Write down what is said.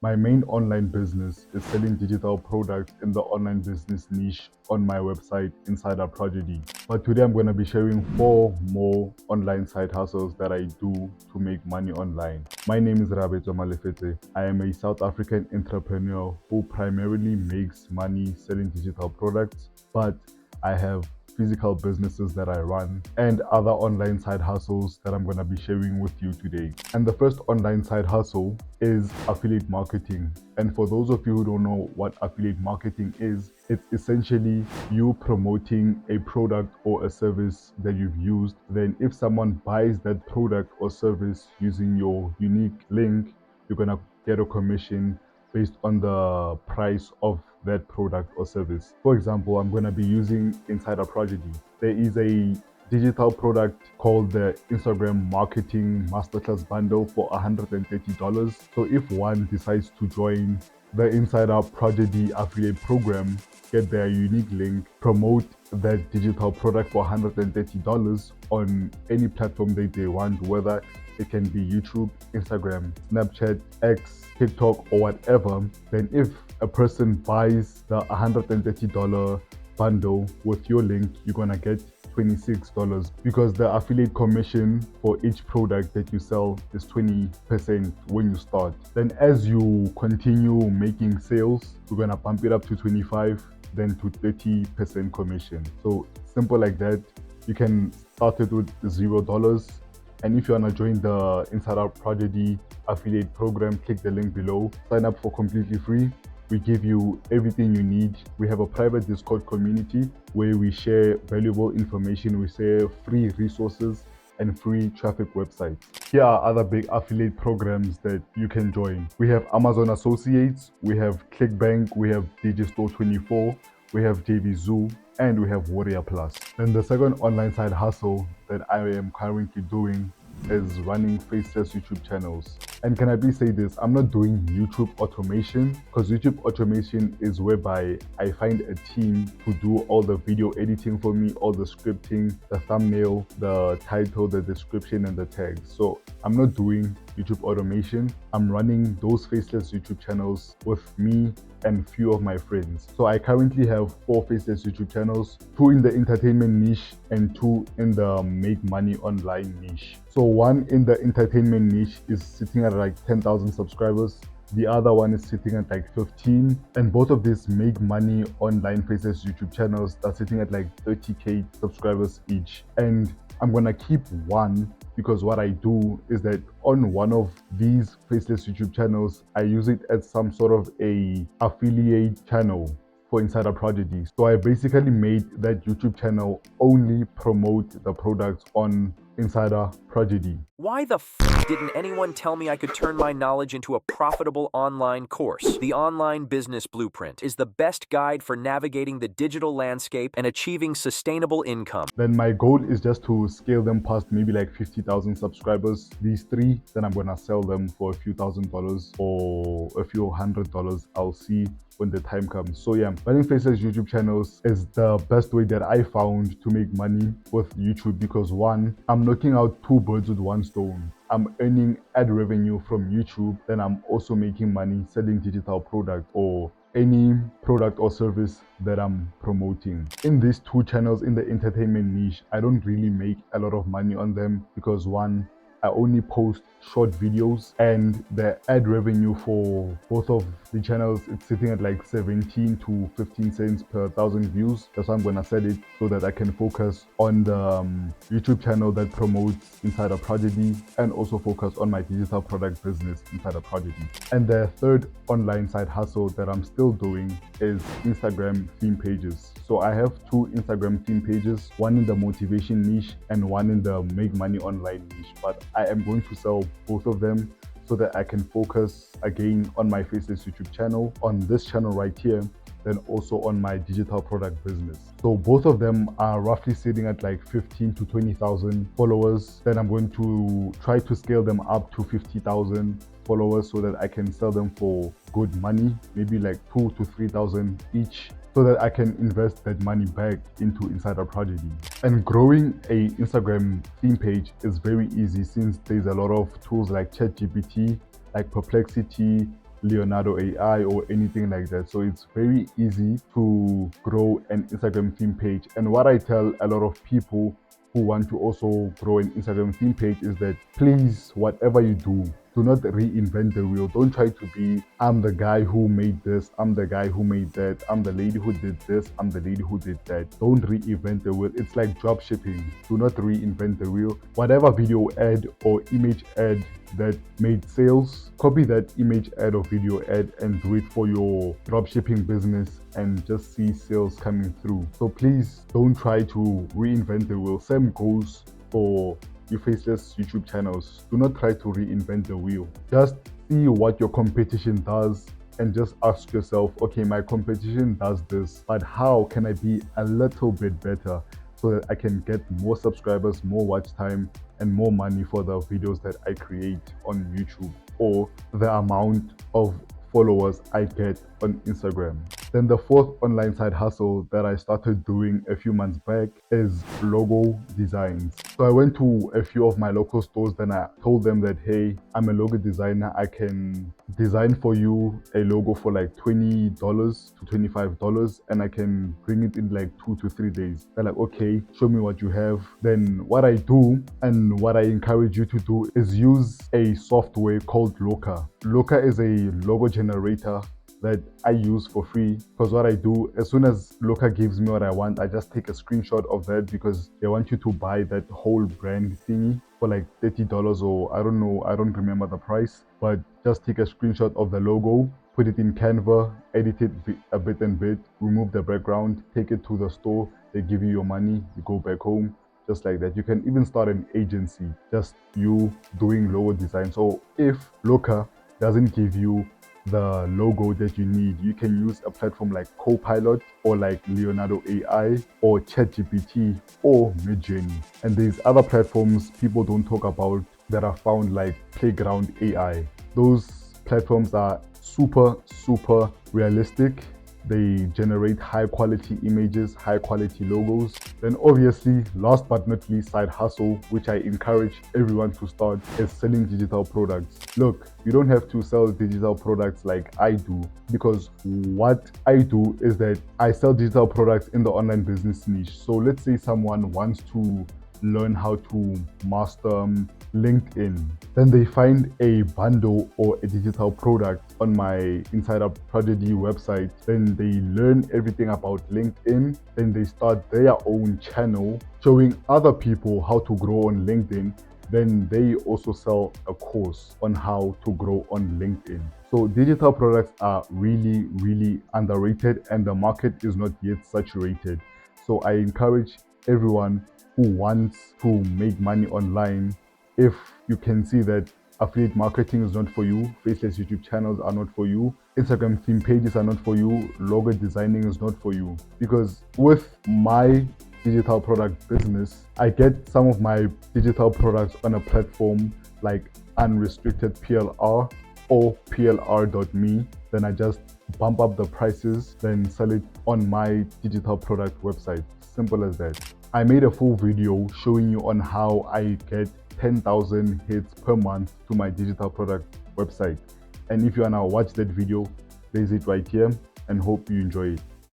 My main online business is selling digital products in the online business niche on my website Insider Prodigy. But today I'm going to be sharing 4 more online side hustles that I do to make money online. My name is Rabeto Malefete. I am a South African entrepreneur who primarily makes money selling digital products, but I have physical businesses that I run and other online side hustles that I'm going to be sharing with you today. And the first online side hustle is affiliate marketing. And for those of you who don't know what affiliate marketing is, it's essentially you promoting a product or a service that you've used. Then if someone buys that product or service using your unique link, you're going to get a commission based on the price of that product or service. For example, I'm going to be using Insider Prodigy. There is a digital product called the Instagram Marketing Masterclass Bundle for $130. So if one decides to join the Insider Prodigy affiliate program, get their unique link, promote that digital product for $130 on any platform that they want, whether it can be YouTube, Instagram, Snapchat, X, TikTok, or whatever. Then if a person buys the $130 bundle with your link, you're gonna get $26 because the affiliate commission for each product that you sell is 20% when you start. Then as you continue making sales, we're gonna bump it up to 25, then to 30% commission. So simple like that. You can start it with $0. And if you want to join the Insider Prodigy affiliate program, click the link below. Sign up for completely free. We give you everything you need. We have a private Discord community where we share valuable information. We share free resources and free traffic websites. Here are other big affiliate programs that you can join. We have Amazon Associates, we have ClickBank, we have Digistore24, we have JVZoo, and we have Warrior Plus. Then the second online side hustle that I am currently doing is running faceless YouTube channels. And can I please say this? I'm not doing YouTube automation, because YouTube automation is whereby I find a team to do all the video editing for me, all the scripting, the thumbnail, the title, the description, and the tags. So I'm not doing YouTube automation. I'm running those faceless YouTube channels with me and few of my friends. So I currently have 4 faceless YouTube channels, 2 in the entertainment niche and 2 in the make money online niche. So one in the entertainment niche is sitting at like 10,000 subscribers. The other one is sitting at like 15, and both of these make money online faceless YouTube channels are sitting at like 30k subscribers each. And I'm gonna keep one because what I do is that on one of these faceless YouTube channels, I use it as some sort of a affiliate channel for Insider Prodigy. So I basically made that YouTube channel only promote the products on Insider Prodigy. Why the didn't anyone tell me I could turn my knowledge into a profitable online course? The Online Business Blueprint is the best guide for navigating the digital landscape and achieving sustainable income. Then my goal is just to scale them past maybe like 50,000 subscribers. These 3, then I'm gonna sell them for a few $1,000s or a few $100. I'll see when the time comes. So yeah, running faceless YouTube channels is the best way that I found to make money with YouTube, because one, I'm knocking out 2 birds with 1 stone. I'm earning ad revenue from YouTube, then I'm also making money selling digital products or any product or service that I'm promoting. In these 2 channels in the entertainment niche, I don't really make a lot of money on them because one, I only post short videos, and the ad revenue for both of the channels, it's sitting at like 17 to 15 cents per 1,000 views. That's why I'm gonna set it so that I can focus on the YouTube channel that promotes Insider Prodigy and also focus on my digital product business Insider Prodigy. And the third online side hustle that I'm still doing is Instagram theme pages. So I have 2 Instagram theme pages, one in the motivation niche and one in the make money online niche, but I am going to sell both of them so that I can focus again on my faceless YouTube channel, on this channel right here, then also on my digital product business. So both of them are roughly sitting at like 15 to 20,000 followers. Then I'm going to try to scale them up to 50,000 followers so that I can sell them for good money, maybe like 2 to 3,000 each, so that I can invest that money back into Insider Prodigy. And growing a Instagram theme page is very easy since there's a lot of tools like ChatGPT, like Perplexity, Leonardo AI or anything like that. So it's very easy to grow an Instagram theme page. And what I tell a lot of people who want to also grow an Instagram theme page is that please, whatever you do not reinvent the wheel. Don't try to be, I'm the guy who made this, I'm the guy who made that, I'm the lady who did this, I'm the lady who did that. Don't reinvent the wheel. It's like drop shipping. Do not reinvent the wheel. Whatever video ad or image ad that made sales, copy that image ad or video ad and do it for your dropshipping business and just see sales coming through. So please don't try to reinvent the wheel. Same goes for your faceless YouTube channels. Do not try to reinvent the wheel. Just see what your competition does and just ask yourself, okay, my competition does this, but how can I be a little bit better so that I can get more subscribers, more watch time, and more money for the videos that I create on YouTube, or the amount of followers I get on Instagram. Then the fourth online side hustle that I started doing a few months back is logo designs. So I went to a few of my local stores, then I told them that, hey, I'm a logo designer. I can design for you a logo for like $20 to $25 and I can bring it in like 2 to 3 days. They're like, okay, show me what you have. Then what I do and what I encourage you to do is use a software called Loca. Loca is a logo generator that I use for free, because what I do, as soon as Loca gives me what I want, I just take a screenshot of that, because they want you to buy that whole brand thingy for like $30 or I don't know, I don't remember the price, but just take a screenshot of the logo, put it in Canva, edit it a bit and bit, remove the background, take it to the store, they give you your money, you go back home. Just like that. You can even start an agency, just you doing logo design. So if Loca doesn't give you the logo that you need, you can use a platform like Copilot or like Leonardo AI or ChatGPT or Midjourney. And there's other platforms people don't talk about that are found, like Playground AI. Those platforms are super realistic. They generate high quality images, high quality logos. Then obviously, last but not least, side hustle, which I encourage everyone to start, is selling digital products. Look, you don't have to sell digital products like I do, because what I do is that I sell digital products in the online business niche. So let's say someone wants to learn how to master LinkedIn. Then they find a bundle or a digital product on my Insider Prodigy website. Then they learn everything about LinkedIn. Then they start their own channel showing other people how to grow on LinkedIn. Then they also sell a course on how to grow on LinkedIn. So digital products are really underrated and the market is not yet saturated. So I encourage everyone who wants to make money online, if you can see that affiliate marketing is not for you, faceless YouTube channels are not for you, Instagram theme pages are not for you, logo designing is not for you. Because with my digital product business, I get some of my digital products on a platform like Unrestricted PLR or PLR.me. Then I just bump up the prices, then sell it on my digital product website. Simple as that. I made a full video showing you on how I get 10,000 hits per month to my digital product website. And if you wanna watch that video, there's it right here, and hope you enjoy it.